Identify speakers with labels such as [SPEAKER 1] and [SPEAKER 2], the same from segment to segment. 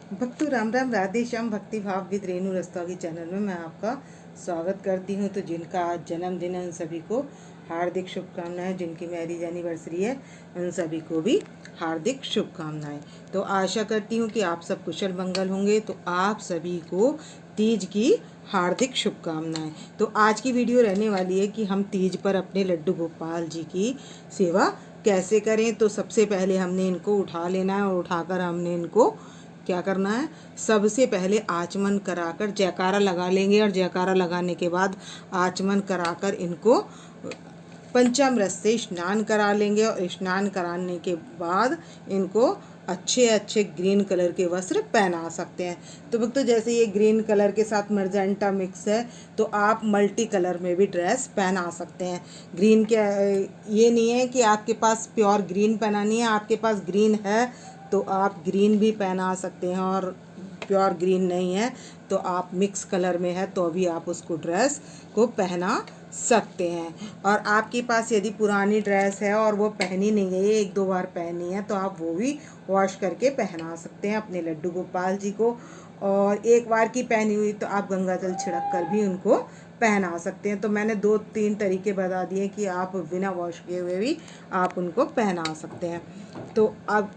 [SPEAKER 1] भक्तों राम राम, राधे श्याम। भक्ति भाव विद रेणु रस्तोगी चैनल में मैं आपका स्वागत करती हूँ। तो जिनका आज जन्मदिन है उन सभी को हार्दिक शुभकामनाएं। जिनकी मैरिज एनिवर्सरी है उन सभी को भी हार्दिक शुभकामनाएं। तो आशा करती हूँ कि आप सब कुशल मंगल होंगे। तो आप सभी को तीज की हार्दिक शुभकामनाएं। तो आज की वीडियो रहने वाली है कि हम तीज पर अपने लड्डू गोपाल जी की सेवा कैसे करें। तो सबसे पहले हमने इनको उठा लेना है और उठाकर हमने इनको क्या करना है, सबसे पहले आचमन कराकर जयकारा लगा लेंगे। और जयकारा लगाने के बाद आचमन कराकर इनको पंचामृत से स्नान करा लेंगे। और स्नान कराने के बाद इनको अच्छे अच्छे ग्रीन कलर के वस्त्र पहना सकते हैं। तो भक्तों जैसे ये ग्रीन कलर के साथ मर्जेंटा मिक्स है तो आप मल्टी कलर में भी ड्रेस पहना सकते हैं। ग्रीन के ये नहीं है कि आपके पास प्योर ग्रीन पहनानी है, आपके पास ग्रीन है तो आप ग्रीन भी पहना सकते हैं। और प्योर ग्रीन नहीं है तो आप मिक्स कलर में है तो भी आप उसको ड्रेस को पहना सकते हैं। और आपके पास यदि पुरानी ड्रेस है और वो पहनी नहीं गई, एक दो बार पहनी है, तो आप वो भी वॉश करके पहना सकते हैं अपने लड्डू गोपाल जी को। और एक बार की पहनी हुई तो आप गंगा जल छिड़क कर भी उनको पहना सकते हैं। तो मैंने 2-3 तरीके बता दिए कि आप बिना वॉश किए हुए भी आप उनको पहना सकते हैं। तो अब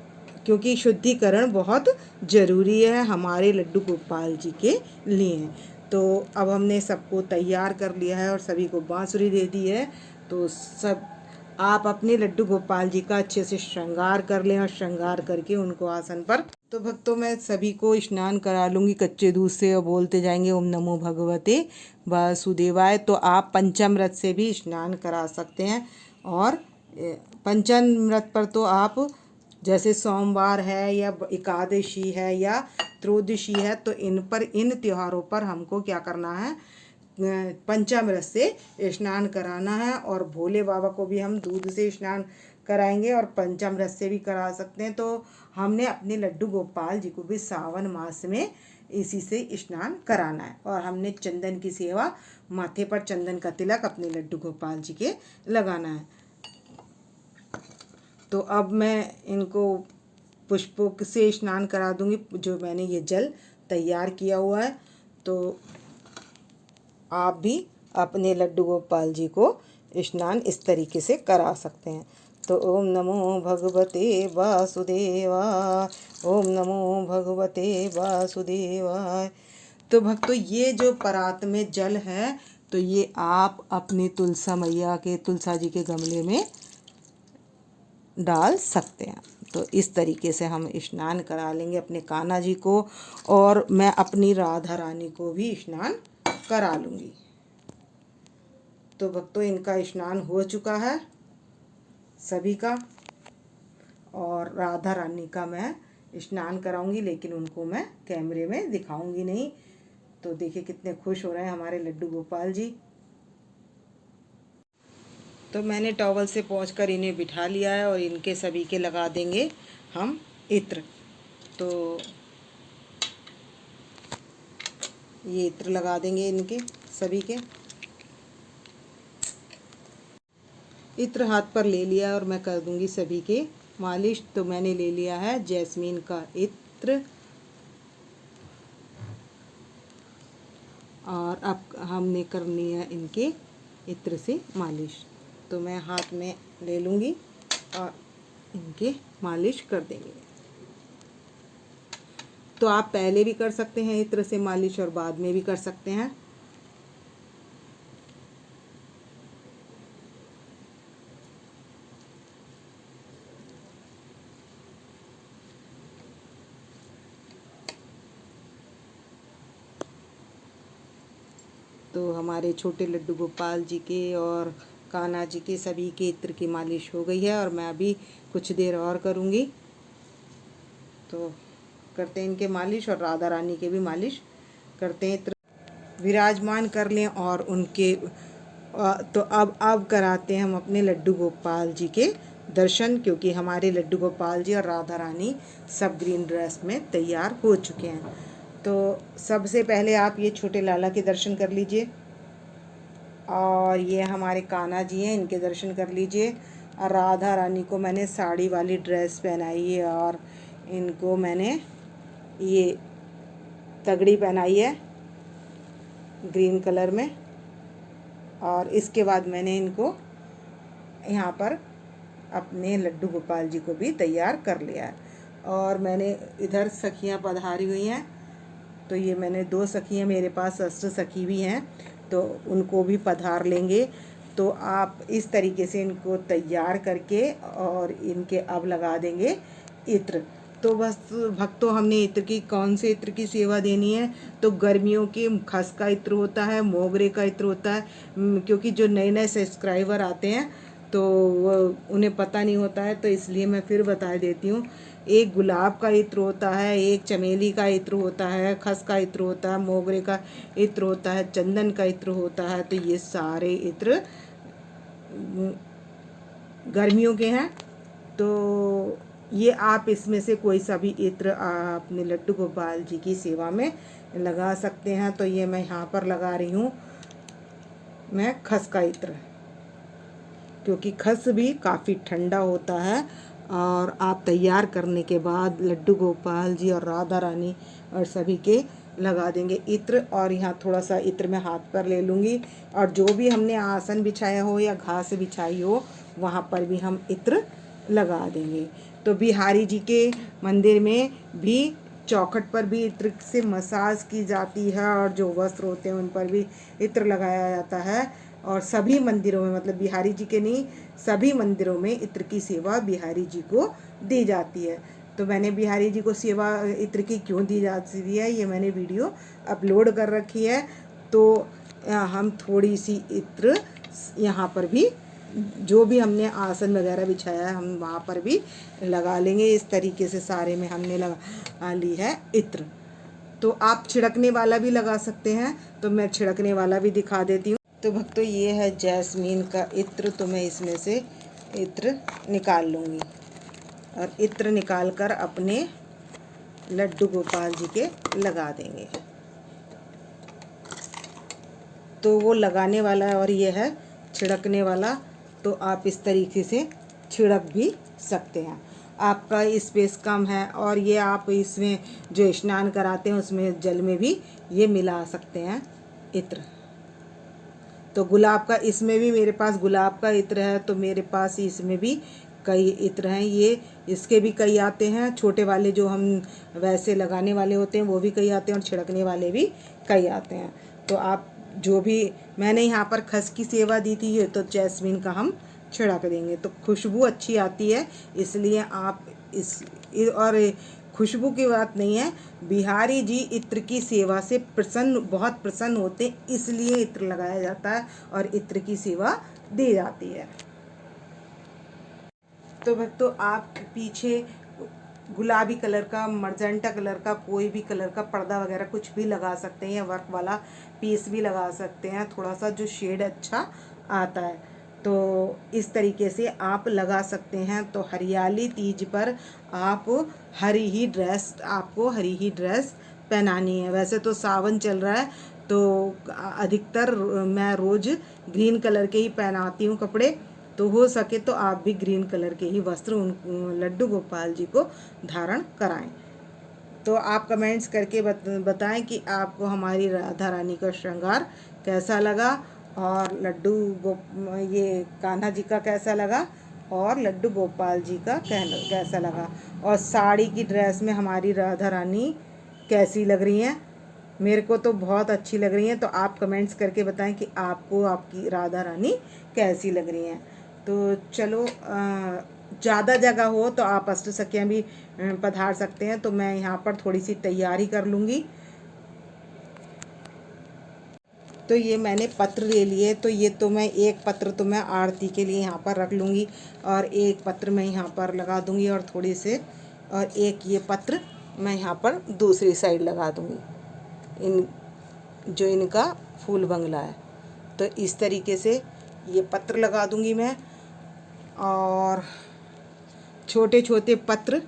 [SPEAKER 1] क्योंकि शुद्धिकरण बहुत ज़रूरी है हमारे लड्डू गोपाल जी के लिए। तो अब हमने सबको तैयार कर लिया है और सभी को बांसुरी दे दी है। तो सब आप अपने लड्डू गोपाल जी का अच्छे से श्रृंगार कर लें और श्रृंगार करके उनको आसन पर। तो भक्तों मैं सभी को स्नान करा लूँगी कच्चे दूध से और बोलते जाएंगे ओम नमो भगवते वासुदेवाय। तो आप पंचामृत से भी स्नान करा सकते हैं। और पंचामृत पर तो आप जैसे सोमवार है या एकादशी है या त्रयोदशी है तो इन त्योहारों पर हमको क्या करना है, पंचामृत से स्नान कराना है। और भोले बाबा को भी हम दूध से स्नान कराएंगे और पंचामृत से भी करा सकते हैं। तो हमने अपने लड्डू गोपाल जी को भी सावन मास में इसी से स्नान कराना है। और हमने चंदन की सेवा, माथे पर चंदन का तिलक अपने लड्डू गोपाल जी के लगाना है। तो अब मैं इनको पुष्पों से स्नान करा दूंगी, जो मैंने ये जल तैयार किया हुआ है। तो आप भी अपने लड्डू गोपाल जी को स्नान इस तरीके से करा सकते हैं। तो ओम नमो भगवते वासुदेवाय, ओम नमो भगवते वासुदेवाय। तो भक्तों ये जो परात में जल है तो ये आप अपनी तुलसा मैया के, तुलसा जी के गमले में डाल सकते हैं। तो इस तरीके से हम स्नान करा लेंगे अपने कान्हा जी को। और मैं अपनी राधा रानी को भी स्नान करा लूँगी। तो भक्तों इनका स्नान हो चुका है सभी का। और राधा रानी का मैं स्नान कराऊंगी, लेकिन उनको मैं कैमरे में दिखाऊंगी नहीं। तो देखिए कितने खुश हो रहे हैं हमारे लड्डू गोपाल जी। तो मैंने टॉवल से पोंछकर इन्हें बिठा लिया है और इनके सभी के लगा देंगे हम इत्र। तो ये इत्र लगा देंगे इनके सभी के। इत्र हाथ पर ले लिया और मैं कर दूंगी सभी के मालिश। तो मैंने ले लिया है जैस्मीन का इत्र। और अब हमने करनी है इनके इत्र से मालिश। तो मैं हाथ में ले लूँगी और इनके मालिश कर देंगे। तो आप पहले भी कर सकते हैं इत्र से मालिश और बाद में भी कर सकते हैं। तो हमारे छोटे लड्डू गोपाल जी के और कान्हा जी के सभी के इत्र की मालिश हो गई है और मैं अभी कुछ देर और करूँगी। तो करते हैं इनके मालिश और राधा रानी के भी मालिश करते हैं। इत्र विराजमान कर लें और उनके तो अब कराते हैं हम अपने लड्डू गोपाल जी के दर्शन, क्योंकि हमारे लड्डू गोपाल जी और राधा रानी सब ग्रीन ड्रेस में तैयार हो चुके हैं। तो सबसे पहले आप ये छोटे लाला के दर्शन कर लीजिए। और ये हमारे कान्हा जी हैं, इनके दर्शन कर लीजिए। और राधा रानी को मैंने साड़ी वाली ड्रेस पहनाई है और इनको मैंने ये तगड़ी पहनाई है ग्रीन कलर में। और इसके बाद मैंने इनको यहाँ पर अपने लड्डू गोपाल जी को भी तैयार कर लिया है। और मैंने इधर सखियाँ पधारी हुई हैं, तो ये मैंने 2 सखियाँ, मेरे पास अष्ट सखी भी हैं, तो उनको भी पधार लेंगे। तो आप इस तरीके से इनको तैयार करके और इनके अब लगा देंगे इत्र। तो बस भक्तों, हमने इत्र की, कौन से इत्र की सेवा देनी है, तो गर्मियों के खस का इत्र होता है, मोगरे का इत्र होता है। क्योंकि जो नए नए सब्सक्राइबर आते हैं तो वो उन्हें पता नहीं होता है, तो इसलिए मैं फिर बता देती हूँ। एक गुलाब का इत्र होता है, एक चमेली का इत्र होता है, खस का इत्र होता है, मोगरे का इत्र होता है, चंदन का इत्र होता है। तो ये सारे इत्र गर्मियों के हैं। तो ये आप इसमें से कोई सा भी इत्र अपने लड्डू गोपाल जी की सेवा में लगा सकते हैं। तो ये मैं यहाँ पर लगा रही हूँ मैं खस का इत्र, क्योंकि खस भी काफ़ी ठंडा होता है। और आप तैयार करने के बाद लड्डू गोपाल जी और राधा रानी और सभी के लगा देंगे इत्र। और यहाँ थोड़ा सा इत्र मैं हाथ पर ले लूँगी, और जो भी हमने आसन बिछाया हो या घास बिछाई हो वहाँ पर भी हम इत्र लगा देंगे। तो बिहारी जी के मंदिर में भी चौखट पर भी इत्र से मसाज की जाती है, और जो वस्त्र होते हैं उन पर भी इत्र लगाया जाता है। और सभी मंदिरों में, मतलब बिहारी जी के नहीं, सभी मंदिरों में इत्र की सेवा बिहारी जी को दी जाती है। तो मैंने बिहारी जी को सेवा इत्र की क्यों दी जाती है, ये मैंने वीडियो अपलोड कर रखी है। तो हम थोड़ी सी इत्र यहाँ पर भी, जो भी हमने आसन वगैरह बिछाया है, हम वहाँ पर भी लगा लेंगे। इस तरीके से सारे में हमने लगा ली है इत्र। तो आप छिड़कने वाला भी लगा सकते हैं, तो मैं छिड़कने वाला भी दिखा देती हूँ। तो भक्तों, ये है जैस्मीन का इत्र। तो मैं इसमें से इत्र निकाल लूँगी, और इत्र निकाल कर अपने लड्डू गोपाल जी के लगा देंगे। तो वो लगाने वाला है और ये है छिड़कने वाला। तो आप इस तरीके से छिड़क भी सकते हैं। आपका स्पेस कम है, और ये आप इसमें जो स्नान कराते हैं उसमें जल में भी ये मिला सकते हैं इत्र। तो गुलाब का, इसमें भी मेरे पास गुलाब का इत्र है, तो मेरे पास इसमें भी कई इत्र हैं। ये इसके भी कई आते हैं, छोटे वाले जो हम वैसे लगाने वाले होते हैं वो भी कई आते हैं, और छिड़कने वाले भी कई आते हैं। तो आप जो भी, मैंने यहाँ पर खस की सेवा दी थी, ये तो जैस्मीन का हम छिड़क देंगे। तो खुशबू अच्छी आती है, इसलिए आप और खुशबू की बात नहीं है, बिहारी जी इत्र की सेवा से बहुत प्रसन्न होते, इसलिए इत्र लगाया जाता है और इत्र की सेवा दी जाती है। तो भक्तों, आप पीछे गुलाबी कलर का, मर्जेंटा कलर का, कोई भी कलर का पर्दा वगैरह कुछ भी लगा सकते हैं, या वर्क वाला पीस भी लगा सकते हैं, थोड़ा सा जो शेड अच्छा आता है। तो इस तरीके से आप लगा सकते हैं। तो हरियाली तीज पर आपको हरी ही ड्रेस पहनानी है। वैसे तो सावन चल रहा है, तो अधिकतर मैं रोज़ ग्रीन कलर के ही पहनाती हूँ कपड़े। तो हो सके तो आप भी ग्रीन कलर के ही वस्त्र उन लड्डू गोपाल जी को धारण कराएं। तो आप कमेंट्स करके बताएं कि आपको हमारी राधा रानी का श्रृंगार कैसा लगा, और ये कान्हा जी का कैसा लगा, और लड्डू गोपाल जी का कैसा लगा, और साड़ी की ड्रेस में हमारी राधा रानी कैसी लग रही हैं। मेरे को तो बहुत अच्छी लग रही हैं। तो आप कमेंट्स करके बताएं कि आपको आपकी राधा रानी कैसी लग रही हैं। तो चलो, ज़्यादा जगह हो तो आप अष्टसखियाँ भी पधार सकते हैं। तो मैं यहाँ पर थोड़ी सी तैयारी कर लूँगी। तो ये मैंने पत्र ले लिए, तो ये तो मैं एक पत्र तो मैं आरती के लिए यहाँ पर रख लूँगी, और एक पत्र मैं यहाँ पर लगा दूँगी, और थोड़ी से, और एक ये पत्र मैं यहाँ पर दूसरी साइड लगा दूँगी, जो इनका फूल बंगला है। तो इस तरीके से ये पत्र लगा दूँगी मैं, और छोटे छोटे पत्र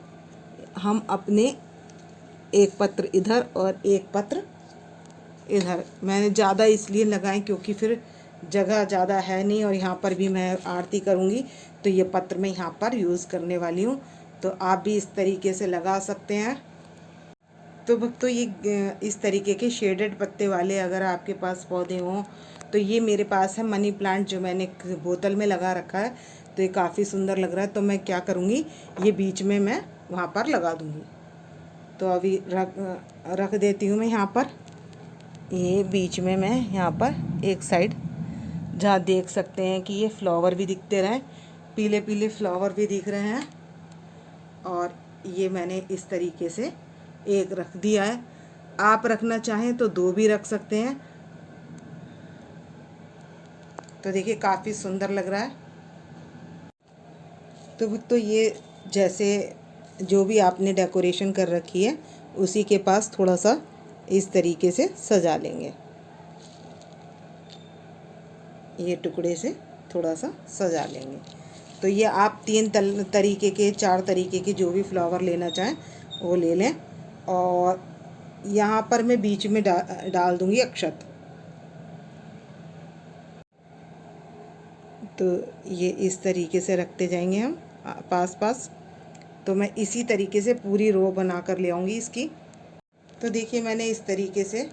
[SPEAKER 1] हम अपने, एक पत्र इधर और एक पत्र इधर, मैंने ज़्यादा इसलिए लगाए क्योंकि फिर जगह ज़्यादा है नहीं, और यहाँ पर भी मैं आरती करूँगी, तो ये पत्र मैं यहाँ पर यूज़ करने वाली हूँ। तो आप भी इस तरीके से लगा सकते हैं। तो भक्तों ये इस तरीके के शेडेड पत्ते वाले अगर आपके पास पौधे हों तो ये मेरे पास है मनी प्लांट, जो मैंने एक बोतल में लगा रखा है। तो ये काफ़ी सुंदर लग रहा है, तो मैं क्या करूँगी, ये बीच में मैं वहाँ पर लगा दूँगी। तो अभी रख देती हूँ मैं यहाँ पर। ये बीच में मैं यहाँ पर एक साइड, जहाँ देख सकते हैं कि ये फ्लावर भी दिखते रहे, पीले पीले फ्लावर भी दिख रहे हैं। और ये मैंने इस तरीके से एक रख दिया है। आप रखना चाहें तो 2 भी रख सकते हैं। तो देखिए काफ़ी सुंदर लग रहा है। तो ये जैसे जो भी आपने डेकोरेशन कर रखी है उसी के पास थोड़ा सा इस तरीके से सजा लेंगे। ये टुकड़े से थोड़ा सा सजा लेंगे। तो ये आप 3 तरीके के 4 तरीके के जो भी फ्लावर लेना चाहें वो ले लें। और यहाँ पर मैं बीच में डाल दूँगी अक्षत। तो ये इस तरीके से रखते जाएंगे हम पास पास। तो मैं इसी तरीके से पूरी रो बना कर ले आऊँगी इसकी। तो देखिए मैंने इस तरीके से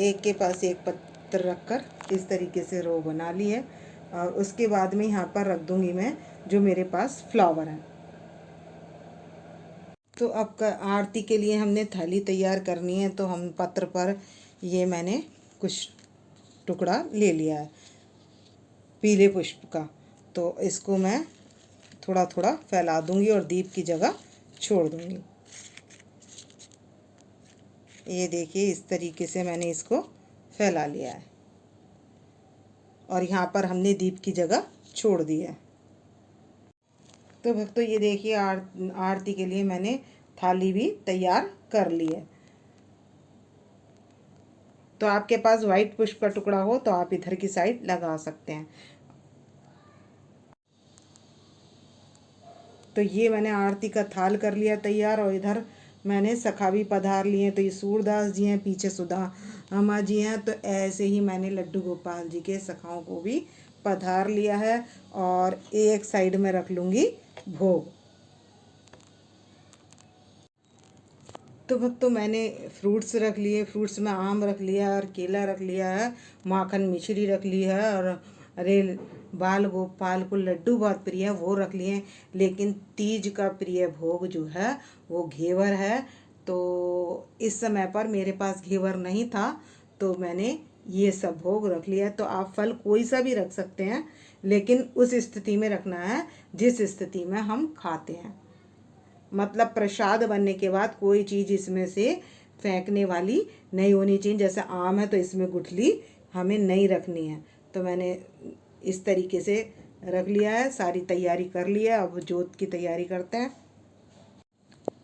[SPEAKER 1] एक के पास एक पत्थर रखकर इस तरीके से रो बना ली है। और उसके बाद में यहाँ पर रख दूँगी मैं जो मेरे पास फ्लावर हैं। तो अब आरती के लिए हमने थाली तैयार करनी है। तो हम पत्र पर ये मैंने कुछ टुकड़ा ले लिया है पीले पुष्प का। तो इसको मैं थोड़ा थोड़ा फैला दूंगी और दीप की जगह छोड़ दूंगी। ये देखिए इस तरीके से मैंने इसको फैला लिया है और यहाँ पर हमने दीप की जगह छोड़ दी है। तो भक्तों ये देखिए आरती के लिए मैंने थाली भी तैयार कर ली है। तो आपके पास वाइट पुष्प का टुकड़ा हो तो आप इधर की साइड लगा सकते हैं। तो ये मैंने आरती का थाल कर लिया तैयार और इधर मैंने सखा भी पधार लिए हैं। तो ये सूरदास जी हैं, पीछे सुदामा जी हैं। तो ऐसे ही मैंने लड्डू गोपाल जी के सखाओं को भी पधार लिया है। और एक साइड में रख लूँगी भोग। तो भक्तों मैंने फ्रूट्स रख लिए, फ्रूट्स में आम रख लिया और केला रख लिया है, माखन मिश्री रख ली है और अरे बाल गोपाल को लड्डू बहुत प्रिय है वो रख लिए हैं। लेकिन तीज का प्रिय भोग जो है वो घेवर है। तो इस समय पर मेरे पास घेवर नहीं था तो मैंने ये सब भोग रख लिया। तो आप फल कोई सा भी रख सकते हैं, लेकिन उस स्थिति में रखना है जिस स्थिति में हम खाते हैं। मतलब प्रसाद बनने के बाद कोई चीज़ इसमें से फेंकने वाली नहीं होनी चाहिए। जैसे आम है तो इसमें गुठली हमें नहीं रखनी है। तो मैंने इस तरीके से रख लिया है, सारी तैयारी कर लिया। अब जोत की तैयारी करते हैं।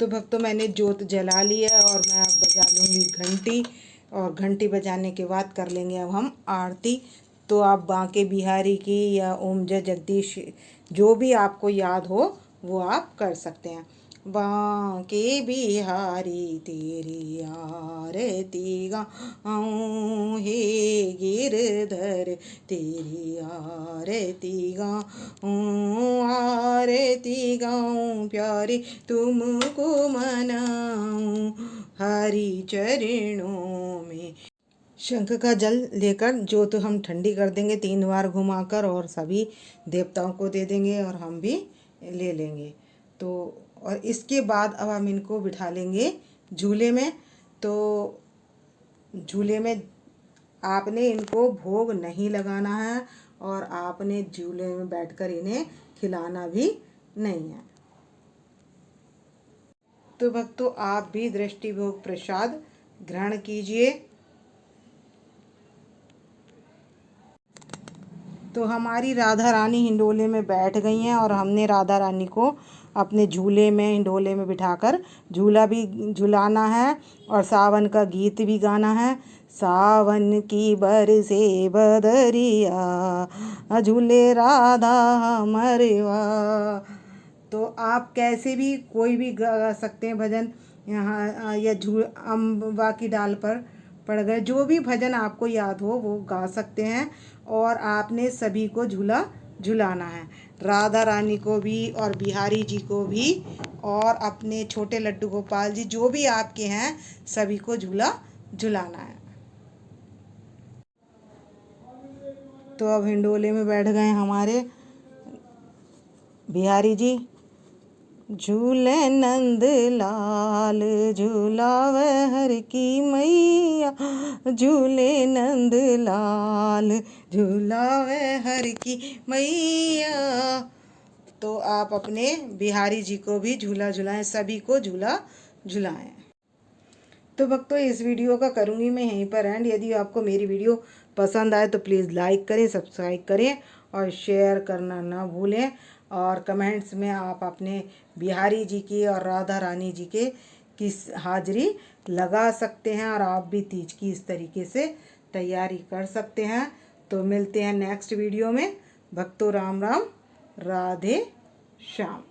[SPEAKER 1] तो भक्तों मैंने जोत जला ली है और मैं अब बजा लूँगी घंटी। और घंटी बजाने के बाद कर लेंगे अब हम आरती। तो आप बांके बिहारी की या ओम जय जगदीश जो भी आपको याद हो वो आप कर सकते हैं। बांके बिहारी तेरी आरती गाऊं, हे गिरधर तेरी आरती गाऊं, आरती गाऊं प्यारे तुमको मनाऊं, हरि चरणों में। शंख का जल लेकर जोत हम ठंडी कर देंगे 3 बार घुमाकर और सभी देवताओं को दे देंगे और हम भी ले लेंगे। तो और इसके बाद अब हम इनको बिठा लेंगे झूले में। तो झूले में आपने इनको भोग नहीं लगाना है और आपने झूले में बैठकर इन्हें खिलाना भी नहीं है। तो भक्तों आप भी दृष्टि भोग प्रसाद ग्रहण कीजिए। तो हमारी राधा रानी हिंडोले में बैठ गई हैं और हमने राधा रानी को अपने झूले में हिंडोले में बिठाकर झूला भी झुलाना है और सावन का गीत भी गाना है। सावन की बरसे बदरिया झूले राधा हमरवा। तो आप कैसे भी कोई भी गा सकते हैं भजन यहाँ या अम्बा की डाल पर पड़ गए, जो भी भजन आपको याद हो वो गा सकते हैं। और आपने सभी को झूला झुलाना है। राधा रानी को भी और बिहारी जी को भी और अपने छोटे लड्डू गोपाल जी जो भी आपके हैं सभी को झूला झुलाना है। तो अब हिंडोले में बैठ गए हमारे बिहारी जी। झूले नंद लाल झूलावे हर की मैया, झूले नंद लाल झूलावे हर की मैया। तो आप अपने बिहारी जी को भी झूला झुलाएं, सभी को झूला झुलाएं। तो भक्तों इस वीडियो का करूँगी मैं यहीं पर एंड। यदि आपको मेरी वीडियो पसंद आए तो प्लीज़ लाइक करें, सब्सक्राइब करें और शेयर करना ना भूलें। और कमेंट्स में आप अपने बिहारी जी की और राधा रानी जी के की हाजिरी लगा सकते हैं और आप भी तीज की इस तरीके से तैयारी कर सकते हैं। तो मिलते हैं नेक्स्ट वीडियो में। भक्तों राम राम, राधे श्याम।